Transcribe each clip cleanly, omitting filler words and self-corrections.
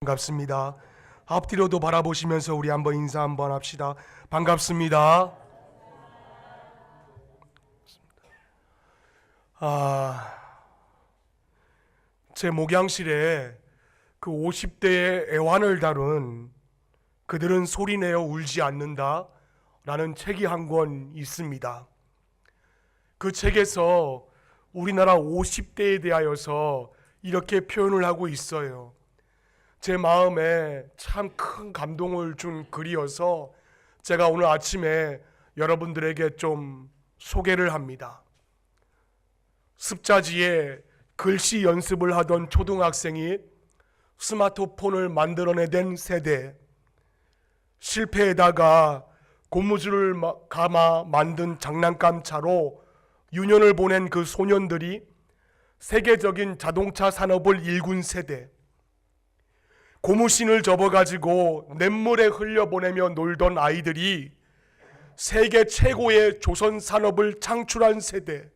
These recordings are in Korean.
반갑습니다. 앞뒤로도 바라보시면서 우리 한번 인사 한번 합시다. 반갑습니다. 제 목양실에 그 50대의 애환을 다룬 그들은 소리내어 울지 않는다 라는 책이 한 권 있습니다. 그 책에서 우리나라 50대에 대하여서 이렇게 표현을 하고 있어요. 제 마음에 참 큰 감동을 준 글이어서 제가 오늘 아침에 여러분들에게 좀 소개를 합니다. 습자지에 글씨 연습을 하던 초등학생이 스마트폰을 만들어내던 세대, 실패에다가 고무줄을 감아 만든 장난감 차로 유년을 보낸 그 소년들이 세계적인 자동차 산업을 일군 세대, 고무신을 접어가지고 냇물에 흘려보내며 놀던 아이들이 세계 최고의 조선 산업을 창출한 세대,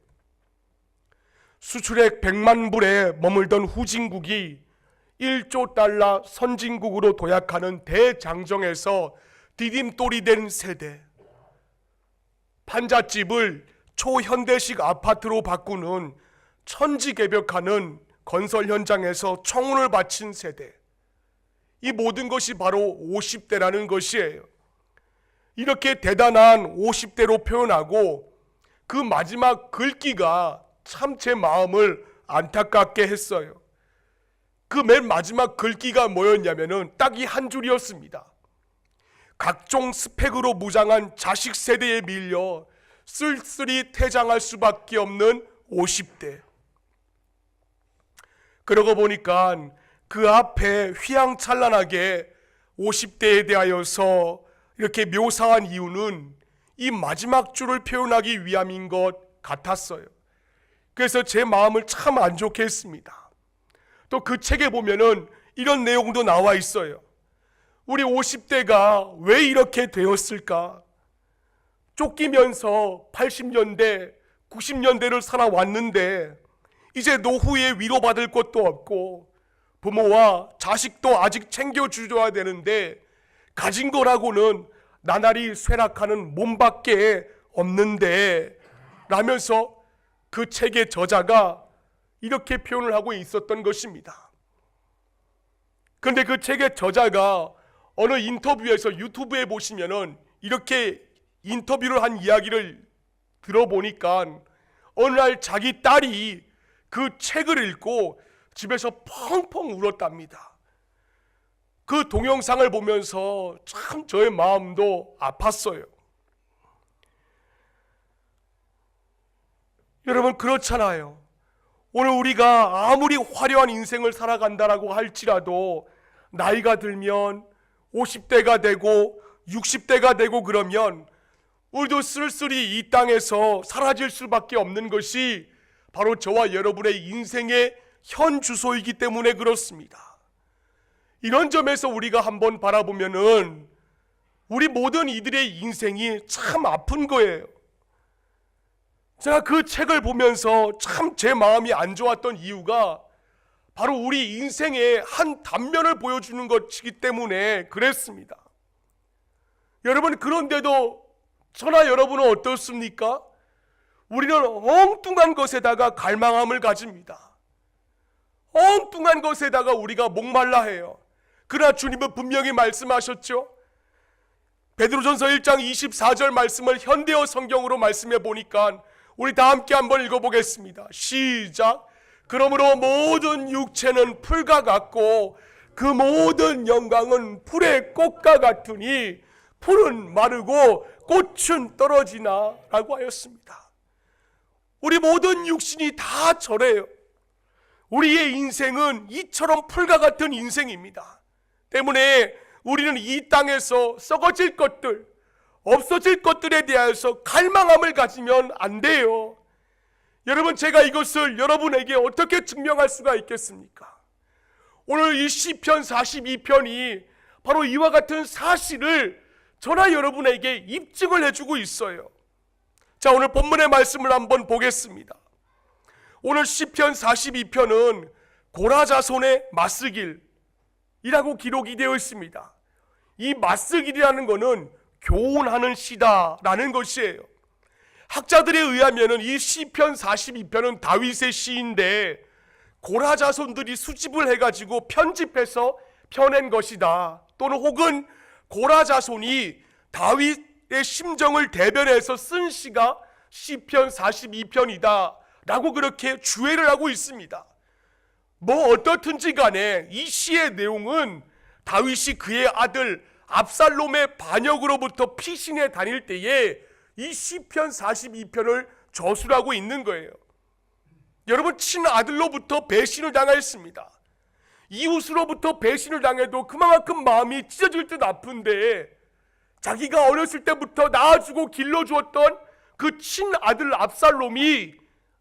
수출액 100만 불에 머물던 후진국이 1조 달러 선진국으로 도약하는 대장정에서 디딤돌이 된 세대, 판잣집을 초현대식 아파트로 바꾸는 천지개벽하는 건설 현장에서 청운을 바친 세대, 이 모든 것이 바로 50대라는 것이에요. 이렇게 대단한 50대로 표현하고 그 마지막 글귀가 참 제 마음을 안타깝게 했어요. 그 맨 마지막 글귀가 뭐였냐면은 딱 이 한 줄이었습니다. 각종 스펙으로 무장한 자식 세대에 밀려 쓸쓸히 퇴장할 수밖에 없는 50대. 그러고 보니까 그 앞에 휘황찬란하게 50대에 대하여서 이렇게 묘사한 이유는 이 마지막 줄을 표현하기 위함인 것 같았어요. 그래서 제 마음을 참 안 좋게 했습니다. 또 그 책에 보면은 이런 내용도 나와 있어요. 우리 50대가 왜 이렇게 되었을까? 쫓기면서 80년대, 90년대를 살아왔는데 이제 노후에 위로받을 것도 없고 부모와 자식도 아직 챙겨주셔야 되는데 가진 거라고는 나날이 쇠락하는 몸밖에 없는데 라면서 그 책의 저자가 이렇게 표현을 하고 있었던 것입니다. 그런데 그 책의 저자가 어느 인터뷰에서 유튜브에 보시면은 이렇게 인터뷰를 한 이야기를 들어보니까 어느 날 자기 딸이 그 책을 읽고 집에서 펑펑 울었답니다. 그 동영상을 보면서 참 저의 마음도 아팠어요. 여러분, 그렇잖아요. 오늘 우리가 아무리 화려한 인생을 살아간다라고 할지라도 나이가 들면 50대가 되고 60대가 되고 그러면 우리도 쓸쓸히 이 땅에서 사라질 수밖에 없는 것이 바로 저와 여러분의 인생의 현 주소이기 때문에 그렇습니다. 이런 점에서 우리가 한번 바라보면은 우리 모든 이들의 인생이 참 아픈 거예요. 제가 그 책을 보면서 참 제 마음이 안 좋았던 이유가 바로 우리 인생의 한 단면을 보여주는 것이기 때문에 그랬습니다. 여러분, 그런데도 저나 여러분은 어떻습니까? 우리는 엉뚱한 것에다가 갈망함을 가집니다. 엉뚱한 것에다가 우리가 목말라 해요. 그러나 주님은 분명히 말씀하셨죠. 베드로전서 1장 24절 말씀을 현대어 성경으로 말씀해 보니까 우리 다 함께 한번 읽어보겠습니다. 시작. 그러므로 모든 육체는 풀과 같고 그 모든 영광은 풀의 꽃과 같으니 풀은 마르고 꽃은 떨어지나 라고 하였습니다. 우리 모든 육신이 다 저래요. 우리의 인생은 이처럼 풀과 같은 인생입니다. 때문에 우리는 이 땅에서 썩어질 것들, 없어질 것들에 대해서 갈망함을 가지면 안 돼요. 여러분, 제가 이것을 여러분에게 어떻게 증명할 수가 있겠습니까? 오늘 이 시편 42편이 바로 이와 같은 사실을 저나 여러분에게 입증을 해주고 있어요. 자, 오늘 본문의 말씀을 한번 보겠습니다. 오늘 시편 42편은 고라 자손의 맞쓰길, 이라고 기록이 되어 있습니다. 이 맞쓰기라는 것은 교훈하는 시다라는 것이에요. 학자들에 의하면 이 시편 42편은 다윗의 시인데 고라 자손들이 수집을 해가지고 편집해서 펴낸 것이다, 또는 혹은 고라 자손이 다윗의 심정을 대변해서 쓴 시가 시편 42편이다 라고 그렇게 주해를 하고 있습니다. 뭐 어떻든지 간에 이 시의 내용은 다윗이 그의 아들 압살롬의 반역으로부터 피신해 다닐 때에 이 시편 42편을 저술하고 있는 거예요. 여러분, 친아들로부터 배신을 당했습니다. 이웃으로부터 배신을 당해도 그만큼 마음이 찢어질 듯 아픈데, 자기가 어렸을 때부터 낳아주고 길러주었던 그 친아들 압살롬이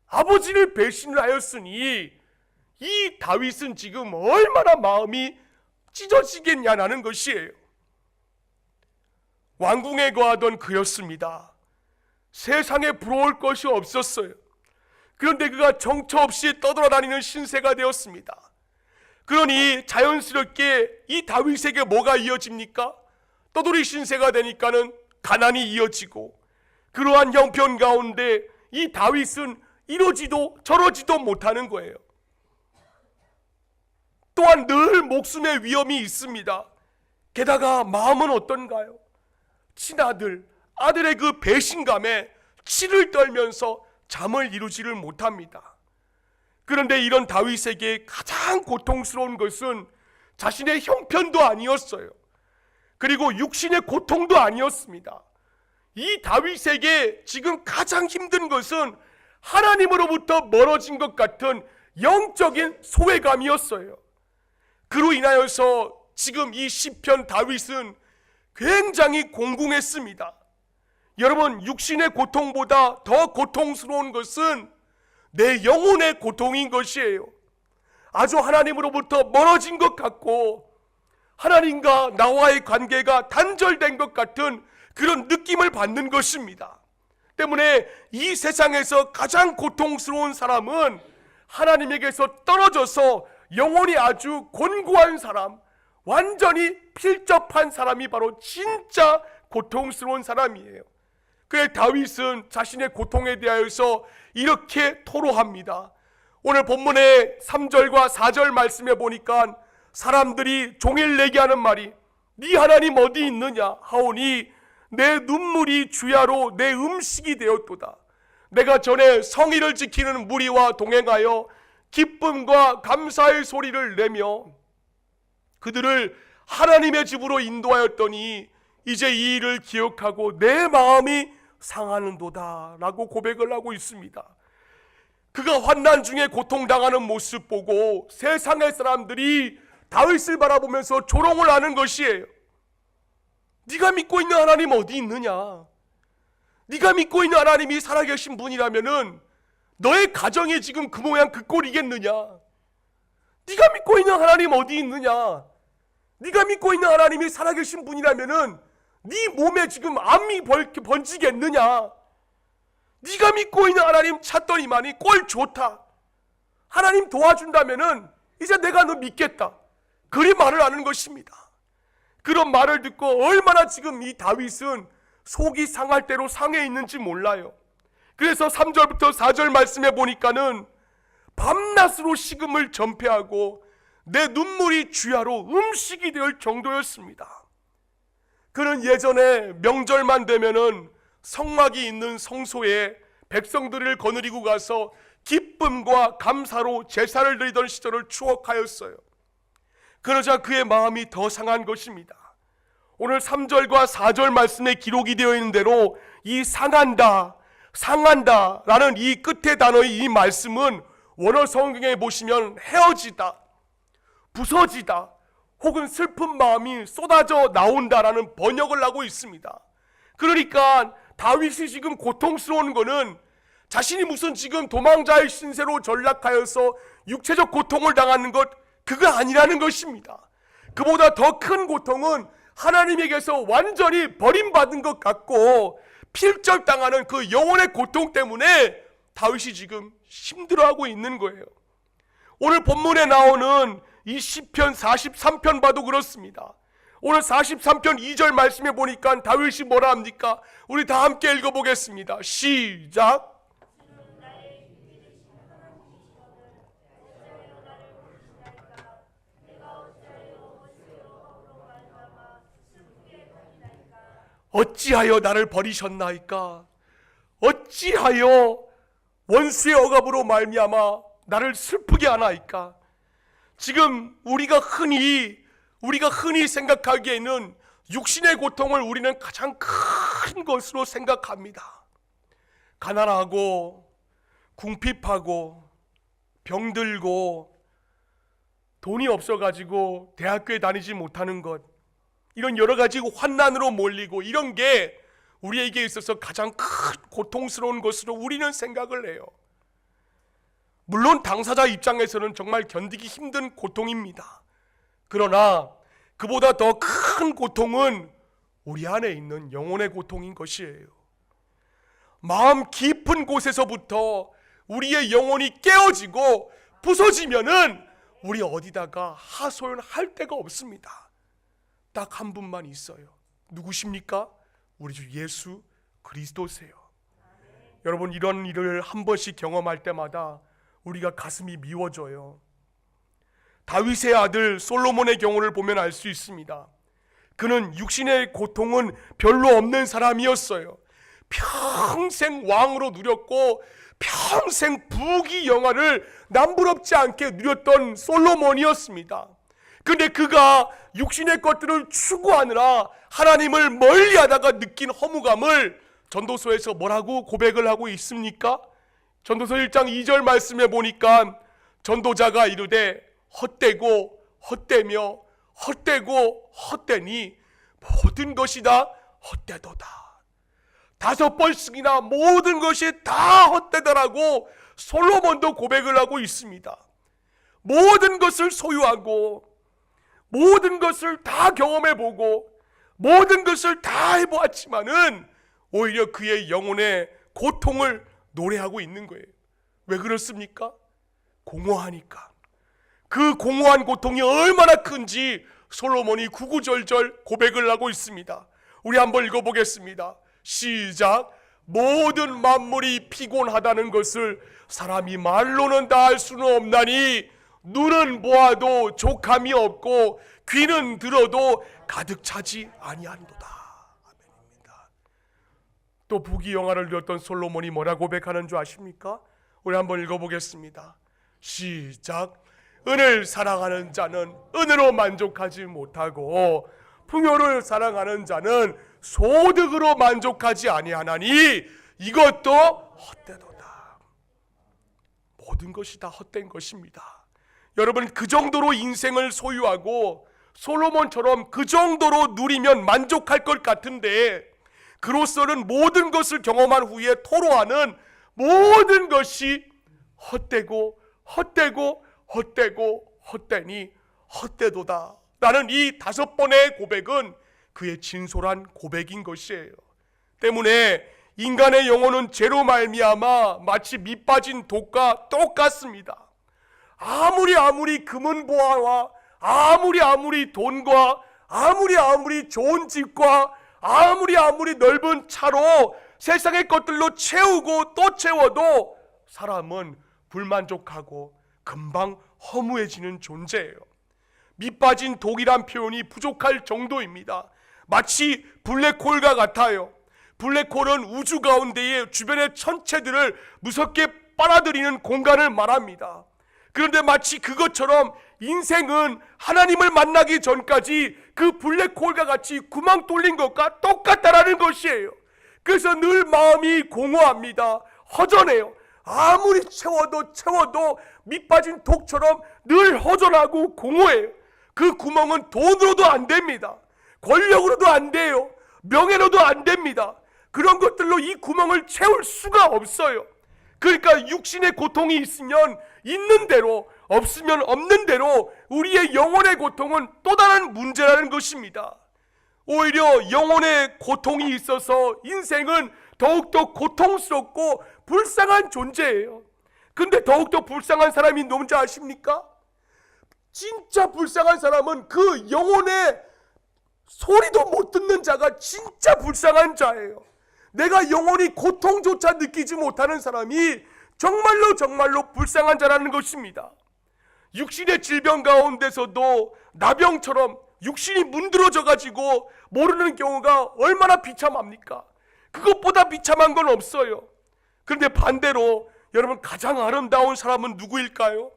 아버지를 배신을 하였으니 이 다윗은 지금 얼마나 마음이 찢어지겠냐라는 것이에요. 왕궁에 거하던 그였습니다. 세상에 부러울 것이 없었어요. 그런데 그가 정처 없이 떠돌아다니는 신세가 되었습니다. 그러니 자연스럽게 이 다윗에게 뭐가 이어집니까? 떠돌이 신세가 되니까는 가난이 이어지고, 그러한 형편 가운데 이 다윗은 이러지도 저러지도 못하는 거예요. 또한 늘 목숨의 위험이 있습니다. 게다가 마음은 어떤가요? 아들의 그 배신감에 치를 떨면서 잠을 이루지를 못합니다. 그런데 이런 다윗에게 가장 고통스러운 것은 자신의 형편도 아니었어요. 그리고 육신의 고통도 아니었습니다. 이 다윗에게 지금 가장 힘든 것은 하나님으로부터 멀어진 것 같은 영적인 소외감이었어요. 그로 인하여서 지금 이 시편 다윗은 굉장히 공공했습니다. 여러분, 육신의 고통보다 더 고통스러운 것은 내 영혼의 고통인 것이에요. 아주 하나님으로부터 멀어진 것 같고 하나님과 나와의 관계가 단절된 것 같은 그런 느낌을 받는 것입니다. 때문에 이 세상에서 가장 고통스러운 사람은 하나님에게서 떨어져서 영혼이 아주 곤고한 사람, 완전히 필접한 사람이 바로 진짜 고통스러운 사람이에요. 그래 다윗은 자신의 고통에 대하여서 이렇게 토로합니다. 오늘 본문의 3절과 4절 말씀에 보니까 사람들이 종일 내게 하는 말이 네 하나님 어디 있느냐 하오니 내 눈물이 주야로 내 음식이 되었도다. 내가 전에 성의를 지키는 무리와 동행하여 기쁨과 감사의 소리를 내며 그들을 하나님의 집으로 인도하였더니 이제 이 일을 기억하고 내 마음이 상하는도다 라고 고백을 하고 있습니다. 그가 환난 중에 고통당하는 모습 보고 세상의 사람들이 다윗을 바라보면서 조롱을 하는 것이에요. 네가 믿고 있는 하나님 어디 있느냐? 네가 믿고 있는 하나님이 살아계신 분이라면은 너의 가정이 지금 그 모양 그 꼴이겠느냐? 네가 믿고 있는 하나님 어디 있느냐? 네가 믿고 있는 하나님이 살아계신 분이라면은 네 몸에 지금 암이 번지겠느냐? 네가 믿고 있는 하나님 찾더니만이 꼴 좋다. 하나님 도와준다면은 이제 내가 너 믿겠다. 그리 말을 하는 것입니다. 그런 말을 듣고 얼마나 지금 이 다윗은 속이 상할 대로 상해 있는지 몰라요. 그래서 3절부터 4절 말씀에 보니까는 밤낮으로 식음을 전폐하고 내 눈물이 주야로 음식이 될 정도였습니다. 그는 예전에 명절만 되면은 성막이 있는 성소에 백성들을 거느리고 가서 기쁨과 감사로 제사를 드리던 시절을 추억하였어요. 그러자 그의 마음이 더 상한 것입니다. 오늘 3절과 4절 말씀에 기록이 되어 있는 대로 이 상한다 라는 이 끝의 단어의 이 말씀은 원어 성경에 보시면 헤어지다, 부서지다, 혹은 슬픈 마음이 쏟아져 나온다라는 번역을 하고 있습니다. 그러니까 다윗이 지금 고통스러운 거는 자신이 무슨 지금 도망자의 신세로 전락하여서 육체적 고통을 당하는 것, 그거 아니라는 것입니다. 그보다 더 큰 고통은 하나님에게서 완전히 버림받은 것 같고 필적당하는 그 영혼의 고통 때문에 다윗이 지금 힘들어하고 있는 거예요. 오늘 본문에 나오는 이 시편 43편 봐도 그렇습니다. 오늘 43편 2절 말씀에 보니까 다윗이 뭐라 합니까? 우리 다 함께 읽어보겠습니다. 시작. 어찌하여 나를 버리셨나이까? 어찌하여 원수의 억압으로 말미암아 나를 슬프게 하나이까? 지금 우리가 흔히 생각하기에는 육신의 고통을 우리는 가장 큰 것으로 생각합니다. 가난하고 궁핍하고 병들고 돈이 없어가지고 대학교에 다니지 못하는 것, 이런 여러 가지 환난으로 몰리고 이런 게 우리에게 있어서 가장 큰 고통스러운 것으로 우리는 생각을 해요. 물론 당사자 입장에서는 정말 견디기 힘든 고통입니다. 그러나 그보다 더 큰 고통은 우리 안에 있는 영혼의 고통인 것이에요. 마음 깊은 곳에서부터 우리의 영혼이 깨어지고 부서지면은 우리 어디다가 하소연할 데가 없습니다. 딱 한 분만 있어요. 누구십니까? 우리 주 예수 그리스도세요. 여러분, 이런 일을 한 번씩 경험할 때마다 우리가 가슴이 미워져요. 다윗의 아들 솔로몬의 경우를 보면 알 수 있습니다. 그는 육신의 고통은 별로 없는 사람이었어요. 평생 왕으로 누렸고 평생 부귀영화를 남부럽지 않게 누렸던 솔로몬이었습니다. 근데 그가 육신의 것들을 추구하느라 하나님을 멀리하다가 느낀 허무감을 전도서에서 뭐라고 고백을 하고 있습니까? 전도서 1장 2절 말씀에 보니까 전도자가 이르되 헛되고 헛되며 헛되고 헛되니 모든 것이 다 헛되도다. 5번씩이나 모든 것이 다 헛되다라고 솔로몬도 고백을 하고 있습니다. 모든 것을 소유하고 모든 것을 다 경험해보고 모든 것을 다 해보았지만은 오히려 그의 영혼의 고통을 노래하고 있는 거예요. 왜 그렇습니까? 공허하니까. 그 공허한 고통이 얼마나 큰지 솔로몬이 구구절절 고백을 하고 있습니다. 우리 한번 읽어보겠습니다. 시작. 모든 만물이 피곤하다는 것을 사람이 말로는 다 알 수는 없나니 눈은 보아도 족함이 없고 귀는 들어도 가득 차지 아니한도다. 아멘입니다. 또 부귀영화를 누렸던 솔로몬이 뭐라 고백하는 줄 아십니까? 우리 한번 읽어보겠습니다. 시작. 은을 사랑하는 자는 은으로 만족하지 못하고 풍요를 사랑하는 자는 소득으로 만족하지 아니하나니 이것도 헛되도다. 모든 것이 다 헛된 것입니다. 여러분, 그 정도로 인생을 소유하고 솔로몬처럼 그 정도로 누리면 만족할 것 같은데 그로서는 모든 것을 경험한 후에 토로하는 모든 것이 헛되고 헛되고 헛되고 헛되니 헛되도다. 라는 이 5번의 고백은 그의 진솔한 고백인 것이에요. 때문에 인간의 영혼은 죄로 말미암아 마치 밑 빠진 독과 똑같습니다. 아무리 금은 보화와 아무리 돈과 아무리 좋은 집과 아무리 넓은 차로 세상의 것들로 채우고 또 채워도 사람은 불만족하고 금방 허무해지는 존재예요. 밑빠진 독이란 표현이 부족할 정도입니다. 마치 블랙홀과 같아요. 블랙홀은 우주 가운데에 주변의 천체들을 무섭게 빨아들이는 공간을 말합니다. 그런데 마치 그것처럼 인생은 하나님을 만나기 전까지 그 블랙홀과 같이 구멍 뚫린 것과 똑같다라는 것이에요. 그래서 늘 마음이 공허합니다. 허전해요. 아무리 채워도 밑빠진 독처럼 늘 허전하고 공허해요. 그 구멍은 돈으로도 안 됩니다. 권력으로도 안 돼요. 명예로도 안 됩니다. 그런 것들로 이 구멍을 채울 수가 없어요. 그러니까 육신의 고통이 있으면 있는 대로, 없으면 없는 대로 우리의 영혼의 고통은 또 다른 문제라는 것입니다. 오히려 영혼의 고통이 있어서 인생은 더욱더 고통스럽고 불쌍한 존재예요. 근데 더욱더 불쌍한 사람이 누군지 아십니까? 진짜 불쌍한 사람은 그 영혼의 소리도 못 듣는 자가 진짜 불쌍한 자예요. 내가 영원히 고통조차 느끼지 못하는 사람이 정말로 불쌍한 자라는 것입니다. 육신의 질병 가운데서도 나병처럼 육신이 문드러져 가지고 모르는 경우가 얼마나 비참합니까? 그것보다 비참한 건 없어요. 그런데 반대로 여러분, 가장 아름다운 사람은 누구일까요?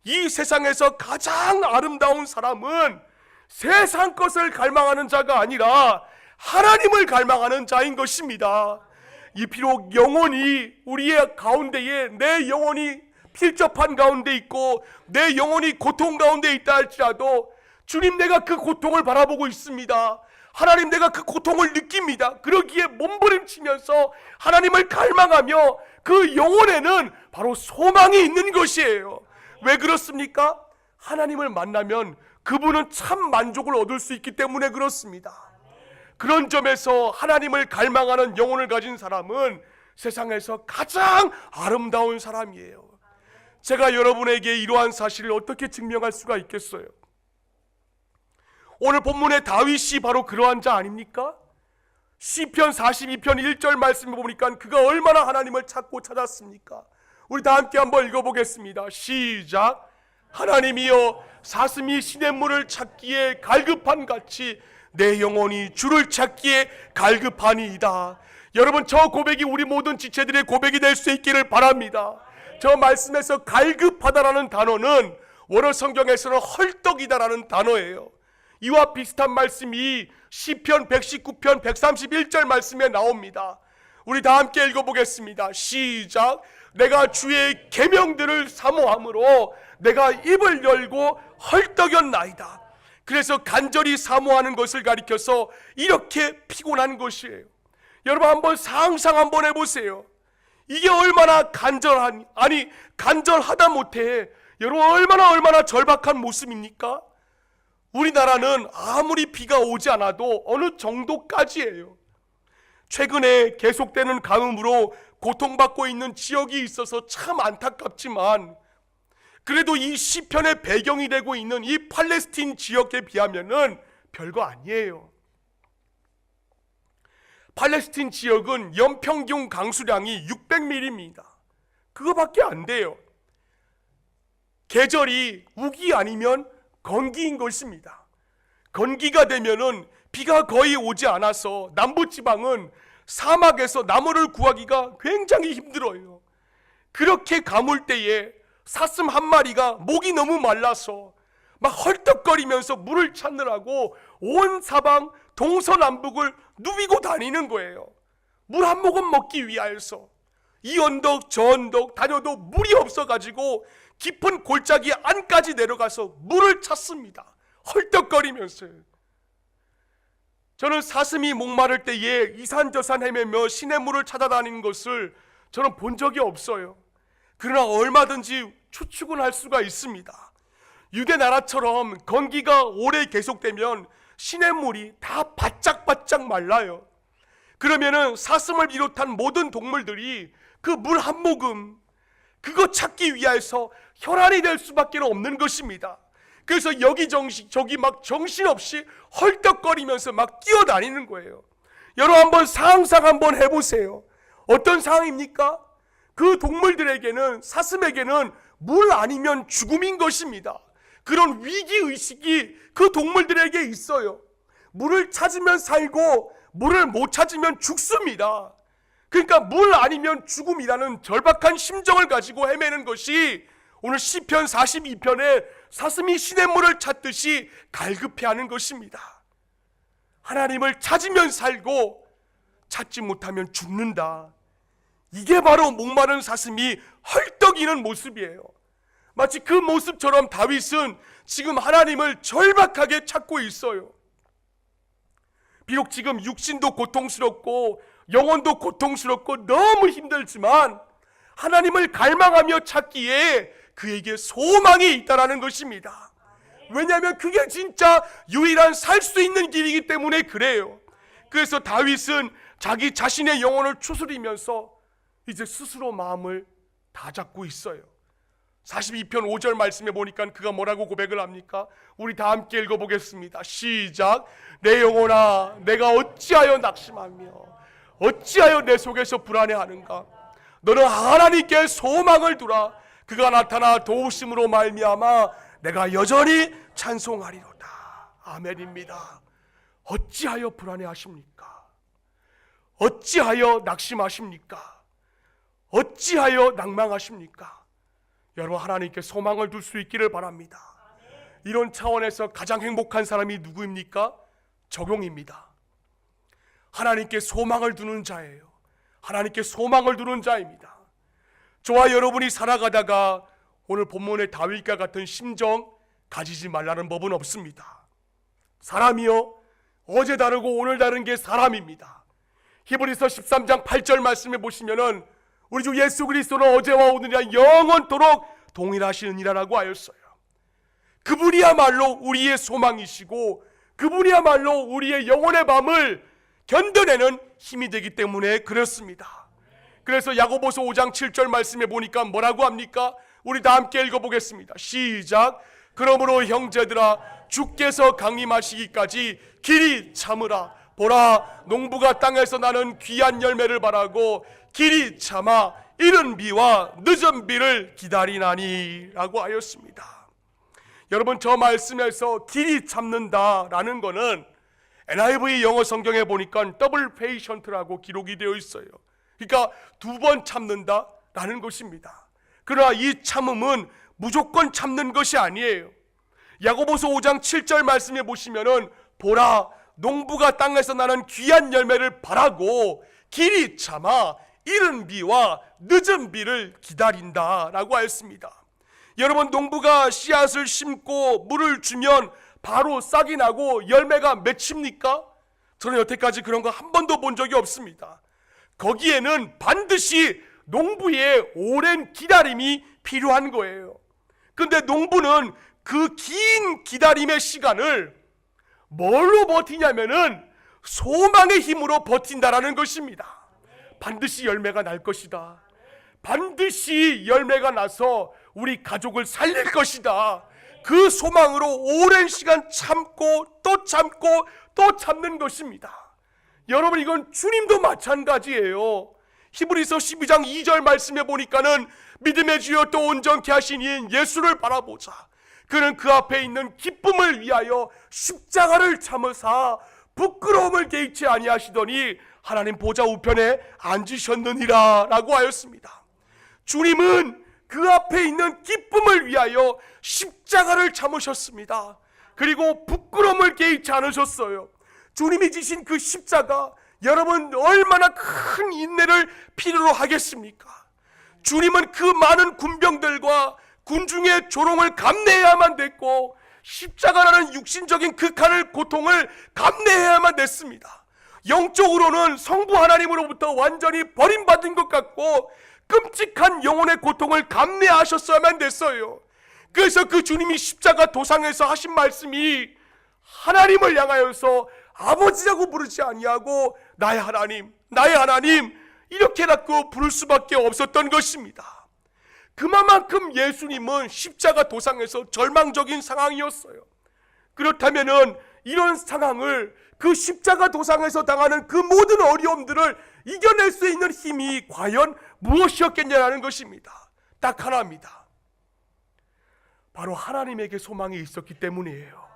이 세상에서 가장 아름다운 사람은 세상 것을 갈망하는 자가 아니라 하나님을 갈망하는 자인 것입니다. 이 비록 영혼이 우리의 가운데에, 내 영혼이 필접한 가운데 있고 내 영혼이 고통 가운데 있다 할지라도, 주님, 내가 그 고통을 바라보고 있습니다. 하나님, 내가 그 고통을 느낍니다. 그러기에 몸부림치면서 하나님을 갈망하며 그 영혼에는 바로 소망이 있는 것이에요. 왜 그렇습니까? 하나님을 만나면 그분은 참 만족을 얻을 수 있기 때문에 그렇습니다. 그런 점에서 하나님을 갈망하는 영혼을 가진 사람은 세상에서 가장 아름다운 사람이에요. 제가 여러분에게 이러한 사실을 어떻게 증명할 수가 있겠어요? 오늘 본문의 다윗이 바로 그러한 자 아닙니까? 시편 42편 1절 말씀을 보니까 그가 얼마나 하나님을 찾고 찾았습니까? 우리 다 함께 한번 읽어보겠습니다. 시작. 하나님이여, 사슴이 시냇물을 찾기에 갈급한 같이 내 영혼이 주를 찾기에 갈급하니이다. 여러분, 저 고백이 우리 모든 지체들의 고백이 될 수 있기를 바랍니다. 저 말씀에서 갈급하다라는 단어는 원어 성경에서는 헐떡이다라는 단어예요. 이와 비슷한 말씀이 시편 119편 131절 말씀에 나옵니다. 우리 다 함께 읽어보겠습니다. 시작. 내가 주의 계명들을 사모함으로 내가 입을 열고 헐떡였나이다. 그래서 간절히 사모하는 것을 가리켜서 이렇게 피곤한 것이에요. 여러분, 한번 상상 한번 해보세요. 이게 얼마나 간절하다 못해 여러분, 얼마나 절박한 모습입니까? 우리나라는 아무리 비가 오지 않아도 어느 정도까지예요. 최근에 계속되는 가뭄으로 고통받고 있는 지역이 있어서 참 안타깝지만, 그래도 이 시편의 배경이 되고 있는 이 팔레스틴 지역에 비하면은 별거 아니에요. 팔레스틴 지역은 연평균 강수량이 600mm입니다. 그거밖에 안 돼요. 계절이 우기 아니면 건기인 것입니다. 건기가 되면은 비가 거의 오지 않아서 남부지방은 사막에서 나무를 구하기가 굉장히 힘들어요. 그렇게 가물 때에 사슴 한 마리가 목이 너무 말라서 막 헐떡거리면서 물을 찾느라고 온 사방 동서남북을 누비고 다니는 거예요. 물 한 모금 먹기 위하여서 이 언덕 저 언덕 다녀도 물이 없어가지고 깊은 골짜기 안까지 내려가서 물을 찾습니다. 헐떡거리면서. 저는 사슴이 목마를 때에 이산저산 헤매며 시냇물을 찾아다니는 것을 저는 본 적이 없어요. 그러나 얼마든지 추측은 할 수가 있습니다. 유대 나라처럼 건기가 오래 계속되면 시냇물이 다 바짝바짝 말라요. 그러면은 사슴을 비롯한 모든 동물들이 그 물 한 모금 그거 찾기 위해서 혈안이 될 수밖에 없는 것입니다. 그래서 여기저기 저기 막 정신없이 헐떡거리면서 막 뛰어다니는 거예요. 여러분, 한번 상상 한번 해보세요. 어떤 상황입니까? 그 동물들에게는, 사슴에게는 물 아니면 죽음인 것입니다. 그런 위기의식이 그 동물들에게 있어요. 물을 찾으면 살고 물을 못 찾으면 죽습니다. 그러니까 물 아니면 죽음이라는 절박한 심정을 가지고 헤매는 것이 오늘 시편 42편에 사슴이 시냇물을 찾듯이 갈급해하는 것입니다. 하나님을 찾으면 살고 찾지 못하면 죽는다. 이게 바로 목마른 사슴이 헐떡이는 모습이에요. 마치 그 모습처럼 다윗은 지금 하나님을 절박하게 찾고 있어요. 비록 지금 육신도 고통스럽고 영혼도 고통스럽고 너무 힘들지만 하나님을 갈망하며 찾기에 그에게 소망이 있다라는 것입니다. 왜냐하면 그게 진짜 유일한 살 수 있는 길이기 때문에 그래요. 그래서 다윗은 자기 자신의 영혼을 추스리면서 이제 스스로 마음을 다 잡고 있어요. 42편 5절 말씀에 보니까 그가 뭐라고 고백을 합니까? 우리 다 함께 읽어보겠습니다. 시작. 내 영혼아, 내가 어찌하여 낙심하며 어찌하여 내 속에서 불안해하는가? 너는 하나님께 소망을 두라. 그가 나타나 도우심으로 말미암아 내가 여전히 찬송하리로다. 아멘입니다. 어찌하여 불안해하십니까? 어찌하여 낙심하십니까? 어찌하여 낭망하십니까? 여러분, 하나님께 소망을 둘 수 있기를 바랍니다. 이런 차원에서 가장 행복한 사람이 누구입니까? 적용입니다. 하나님께 소망을 두는 자예요. 하나님께 소망을 두는 자입니다. 저와 여러분이 살아가다가 오늘 본문의 다윗과 같은 심정 가지지 말라는 법은 없습니다. 사람이요, 어제 다르고 오늘 다른 게 사람입니다. 히브리서 13장 8절 말씀에 보시면은 우리 주 예수 그리스도는 어제와 오늘이라 영원토록 동일하시느니라라고 하였어요. 그분이야말로 우리의 소망이시고 그분이야말로 우리의 영혼의 밤을 견뎌내는 힘이 되기 때문에 그렇습니다. 그래서 야고보서 5장 7절 말씀에 보니까 뭐라고 합니까? 우리 다 함께 읽어보겠습니다. 시작. 그러므로 형제들아, 주께서 강림하시기까지 길이 참으라. 보라, 농부가 땅에서 나는 귀한 열매를 바라고 길이 참아 이른 비와 늦은 비를 기다리나니 라고 하였습니다. 여러분, 저 말씀에서 길이 참는다라는 거는 NIV 영어 성경에 보니까 더블 페이션트라고 기록이 되어 있어요. 그러니까 두 번 참는다라는 것입니다. 그러나 이 참음은 무조건 참는 것이 아니에요. 야고보서 5장 7절 말씀에 보시면은 보라, 농부가 땅에서 나는 귀한 열매를 바라고 길이 참아 이른 비와 늦은 비를 기다린다라고 하였습니다. 여러분, 농부가 씨앗을 심고 물을 주면 바로 싹이 나고 열매가 맺힙니까? 저는 여태까지 그런 거 한 번도 본 적이 없습니다. 거기에는 반드시 농부의 오랜 기다림이 필요한 거예요. 근데 농부는 그 긴 기다림의 시간을 뭘로 버티냐면은 소망의 힘으로 버틴다라는 것입니다. 반드시 열매가 날 것이다. 반드시 열매가 나서 우리 가족을 살릴 것이다. 그 소망으로 오랜 시간 참고 또 참고 또 참는 것입니다. 여러분, 이건 주님도 마찬가지예요. 히브리서 12장 2절 말씀에 보니까는 믿음의 주여 또 온전케 하신 이인 예수를 바라보자. 그는 그 앞에 있는 기쁨을 위하여 십자가를 참으사 부끄러움을 개의치 아니하시더니 하나님 보좌 우편에 앉으셨느니라 라고 하였습니다. 주님은 그 앞에 있는 기쁨을 위하여 십자가를 참으셨습니다. 그리고 부끄러움을 개의치 않으셨어요. 주님이 지신 그 십자가, 여러분 얼마나 큰 인내를 필요로 하겠습니까? 주님은 그 많은 군병들과 군중의 조롱을 감내해야만 됐고 십자가라는 육신적인 극한의 고통을 감내해야만 됐습니다. 영적으로는 성부 하나님으로부터 완전히 버림받은 것 같고 끔찍한 영혼의 고통을 감내하셨어야만 됐어요. 그래서 그 주님이 십자가 도상에서 하신 말씀이 하나님을 향하여서 아버지라고 부르지 아니하고 나의 하나님, 나의 하나님 이렇게라고 부를 수밖에 없었던 것입니다. 그만큼 예수님은 십자가 도상에서 절망적인 상황이었어요. 그렇다면은 이런 상황을, 그 십자가 도상에서 당하는 그 모든 어려움들을 이겨낼 수 있는 힘이 과연 무엇이었겠냐라는 것입니다. 딱 하나입니다. 바로 하나님에게 소망이 있었기 때문이에요.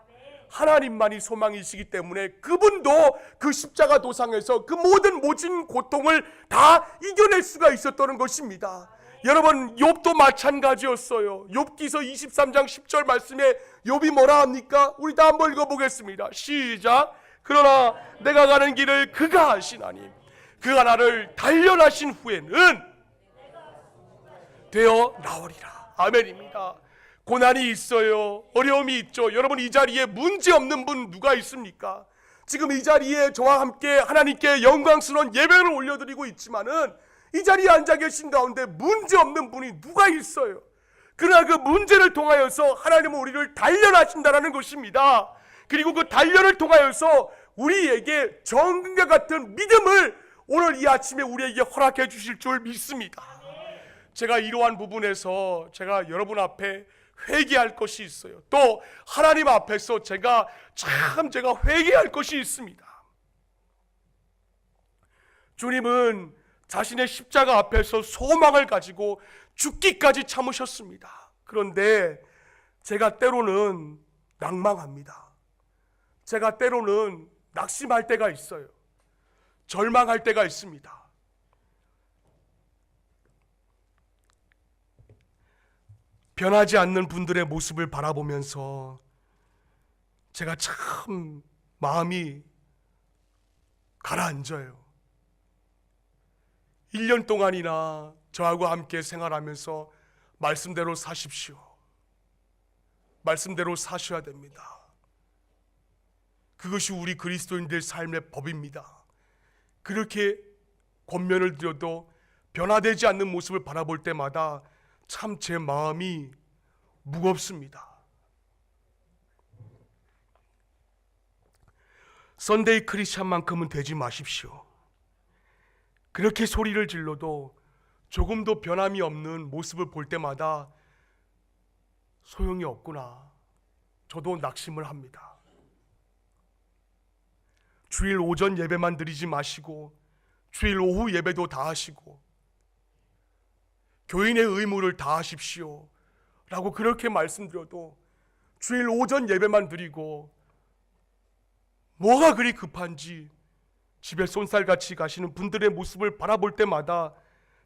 하나님만이 소망이시기 때문에 그분도 그 십자가 도상에서 그 모든 모진 고통을 다 이겨낼 수가 있었던 것입니다. 여러분, 욥도 마찬가지였어요. 욥기서 23장 10절 말씀에 욥이 뭐라 합니까? 우리 다 한번 읽어보겠습니다. 시작. 그러나 내가 가는 길을 그가 아시나니 그가 나를 단련하신 후에는 되어 나오리라. 아멘입니다. 고난이 있어요. 어려움이 있죠. 여러분, 이 자리에 문제 없는 분 누가 있습니까? 지금 이 자리에 저와 함께 하나님께 영광스러운 예배를 올려드리고 있지만은 이 자리에 앉아 계신 가운데 문제 없는 분이 누가 있어요? 그러나 그 문제를 통하여서 하나님은 우리를 단련하신다는 것입니다. 그리고 그 단련을 통하여서 우리에게 정금과 같은 믿음을 오늘 이 아침에 우리에게 허락해 주실 줄 믿습니다. 제가 이러한 부분에서 제가 여러분 앞에 회개할 것이 있어요. 또 하나님 앞에서 제가 회개할 것이 있습니다. 주님은 자신의 십자가 앞에서 소망을 가지고 죽기까지 참으셨습니다. 그런데 제가 때로는 낭망합니다. 제가 때로는 낙심할 때가 있어요. 절망할 때가 있습니다. 변하지 않는 분들의 모습을 바라보면서 제가 참 마음이 가라앉아요. 1년 동안이나 저하고 함께 생활하면서 말씀대로 사십시오. 말씀대로 사셔야 됩니다. 그것이 우리 그리스도인들 삶의 법입니다. 그렇게 권면을 드려도 변화되지 않는 모습을 바라볼 때마다 참 제 마음이 무겁습니다. 선데이 크리스찬만큼은 되지 마십시오. 그렇게 소리를 질러도 조금도 변함이 없는 모습을 볼 때마다 소용이 없구나. 저도 낙심을 합니다. 주일 오전 예배만 드리지 마시고 주일 오후 예배도 다 하시고 교인의 의무를 다 하십시오 라고 그렇게 말씀드려도 주일 오전 예배만 드리고 뭐가 그리 급한지 집에 쏜살같이 가시는 분들의 모습을 바라볼 때마다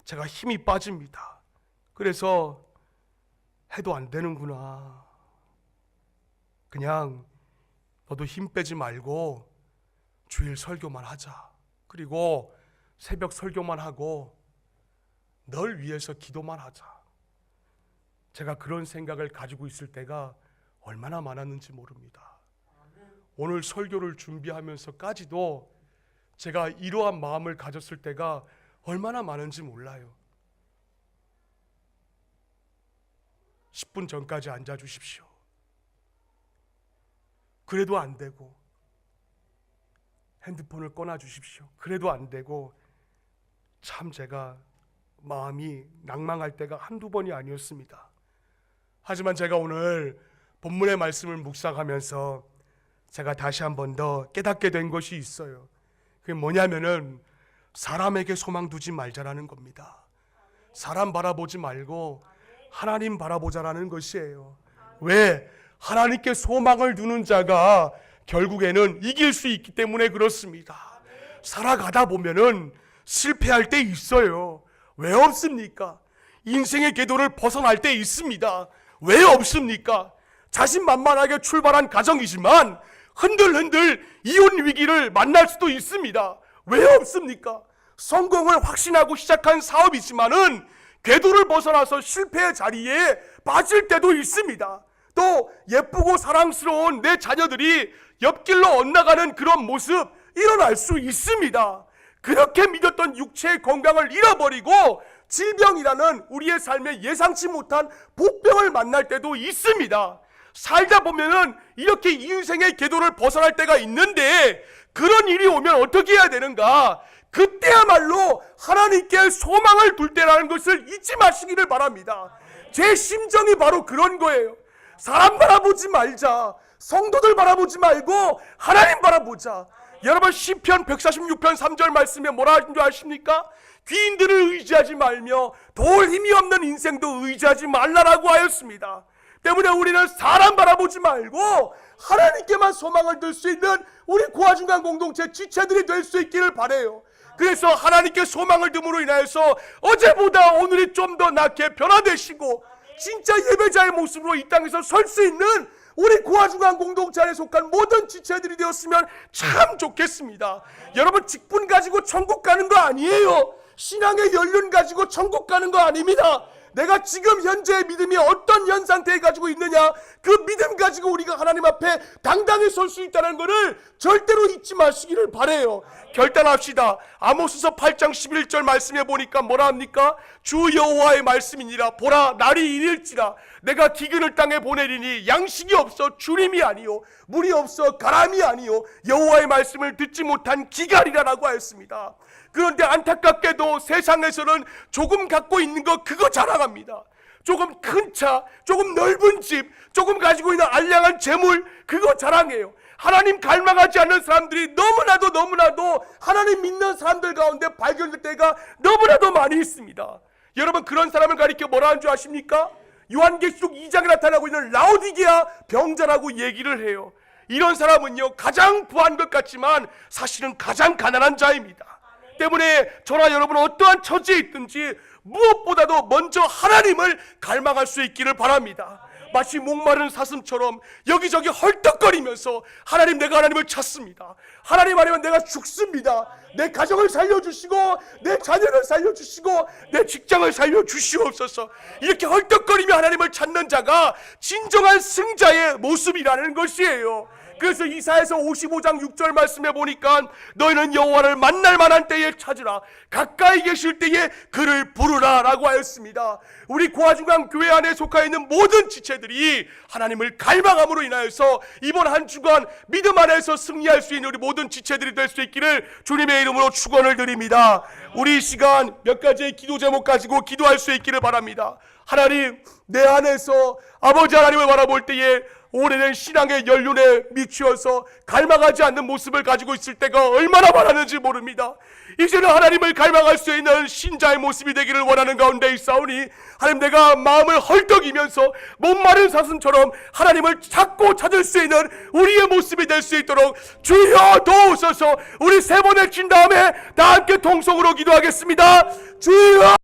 제가 힘이 빠집니다. 그래서 해도 안 되는구나. 그냥 너도 힘 빼지 말고 주일 설교만 하자. 그리고 새벽 설교만 하고 널 위해서 기도만 하자. 제가 그런 생각을 가지고 있을 때가 얼마나 많았는지 모릅니다. 오늘 설교를 준비하면서까지도 제가 이러한 마음을 가졌을 때가 얼마나 많은지 몰라요. 10분 전까지 앉아 주십시오. 그래도 안 되고 핸드폰을 꺼놔 주십시오. 그래도 안 되고 참 제가 마음이 낭망할 때가 한두 번이 아니었습니다. 하지만 제가 오늘 본문의 말씀을 묵상하면서 제가 다시 한 번 더 깨닫게 된 것이 있어요. 그게 뭐냐면은 사람에게 소망 두지 말자라는 겁니다. 사람 바라보지 말고 하나님 바라보자라는 것이에요. 왜? 하나님께 소망을 두는 자가 결국에는 이길 수 있기 때문에 그렇습니다. 살아가다 보면은 실패할 때 있어요. 왜 없습니까? 인생의 궤도를 벗어날 때 있습니다. 왜 없습니까? 자신만만하게 출발한 가정이지만 흔들흔들 이혼 위기를 만날 수도 있습니다. 왜 없습니까? 성공을 확신하고 시작한 사업이지만은 궤도를 벗어나서 실패의 자리에 빠질 때도 있습니다. 또 예쁘고 사랑스러운 내 자녀들이 옆길로 엇나가는 그런 모습 일어날 수 있습니다. 그렇게 믿었던 육체의 건강을 잃어버리고 질병이라는 우리의 삶에 예상치 못한 복병을 만날 때도 있습니다. 살다 보면은 이렇게 인생의 궤도를 벗어날 때가 있는데 그런 일이 오면 어떻게 해야 되는가? 그때야말로 하나님께 소망을 둘 때라는 것을 잊지 마시기를 바랍니다. 제 심정이 바로 그런 거예요. 사람 바라보지 말자. 성도들 바라보지 말고 하나님 바라보자. 여러분 시편 146편 3절 말씀에 뭐라 하신 줄 아십니까? 귀인들을 의지하지 말며 도울 힘이 없는 인생도 의지하지 말라라고 하였습니다. 때문에 우리는 사람 바라보지 말고 하나님께만 소망을 둘 수 있는 우리 고아중간 공동체 지체들이 될 수 있기를 바라요. 그래서 하나님께 소망을 둠으로 인하여서 어제보다 오늘이 좀 더 낫게 변화되시고 진짜 예배자의 모습으로 이 땅에서 설 수 있는 우리 고아중간 공동체 안에 속한 모든 지체들이 되었으면 참 좋겠습니다. 여러분 직분 가지고 천국 가는 거 아니에요. 신앙의 연륜 가지고 천국 가는 거 아닙니다. 내가 지금 현재의 믿음이 어떤 현 상태에 가지고 있느냐, 그 믿음 가지고 우리가 하나님 앞에 당당히 설 수 있다는 것을 절대로 잊지 마시기를 바라요. 결단합시다. 아모스서 8장 11절 말씀에 보니까 뭐라 합니까? 주 여호와의 말씀이니라. 보라 날이 이를지라 내가 기근을 땅에 보내리니 양식이 없어 주림이 아니요 물이 없어 가람이 아니요 여호와의 말씀을 듣지 못한 기갈이라라고 하였습니다. 그런데 안타깝게도 세상에서는 조금 갖고 있는 거 그거 자랑합니다. 조금 큰 차, 조금 넓은 집, 조금 가지고 있는 알량한 재물 그거 자랑해요. 하나님 갈망하지 않는 사람들이 너무나도 하나님 믿는 사람들 가운데 발견될 때가 너무나도 많이 있습니다. 여러분, 그런 사람을 가리켜 뭐라 하는 줄 아십니까? 요한계시록 2장에 나타나고 있는 라오디게아 병자라고 얘기를 해요. 이런 사람은요, 가장 부한 것 같지만 사실은 가장 가난한 자입니다. 때문에 저나 여러분 어떠한 처지에 있든지 무엇보다도 먼저 하나님을 갈망할 수 있기를 바랍니다. 마치 목마른 사슴처럼 여기저기 헐떡거리면서 하나님, 내가 하나님을 찾습니다. 하나님 아니면 내가 죽습니다. 내 가정을 살려주시고 내 자녀를 살려주시고 내 직장을 살려주시옵소서. 이렇게 헐떡거리며 하나님을 찾는 자가 진정한 승자의 모습이라는 것이에요. 그래서 이사야서 55장 6절 말씀에 보니까 너희는 여호와를 만날 만한 때에 찾으라, 가까이 계실 때에 그를 부르라 라고 하였습니다. 우리 고아중앙 교회 안에 속하여 있는 모든 지체들이 하나님을 갈망함으로 인하여서 이번 한 주간 믿음 안에서 승리할 수 있는 우리 모든 지체들이 될 수 있기를 주님의 이름으로 축원을 드립니다. 우리 이 시간 몇 가지의 기도 제목 가지고 기도할 수 있기를 바랍니다. 하나님, 내 안에서 아버지 하나님을 바라볼 때에 오래된 신앙의 연륜에 미치어서 갈망하지 않는 모습을 가지고 있을 때가 얼마나 많았는지 모릅니다. 이제는 하나님을 갈망할 수 있는 신자의 모습이 되기를 원하는 가운데 있사오니 하나님, 내가 마음을 헐떡이면서 목마른 사슴처럼 하나님을 찾고 찾을 수 있는 우리의 모습이 될 수 있도록 주여 도우소서. 우리 세 번 외친 다음에 다 함께 통성으로 기도하겠습니다. 주여.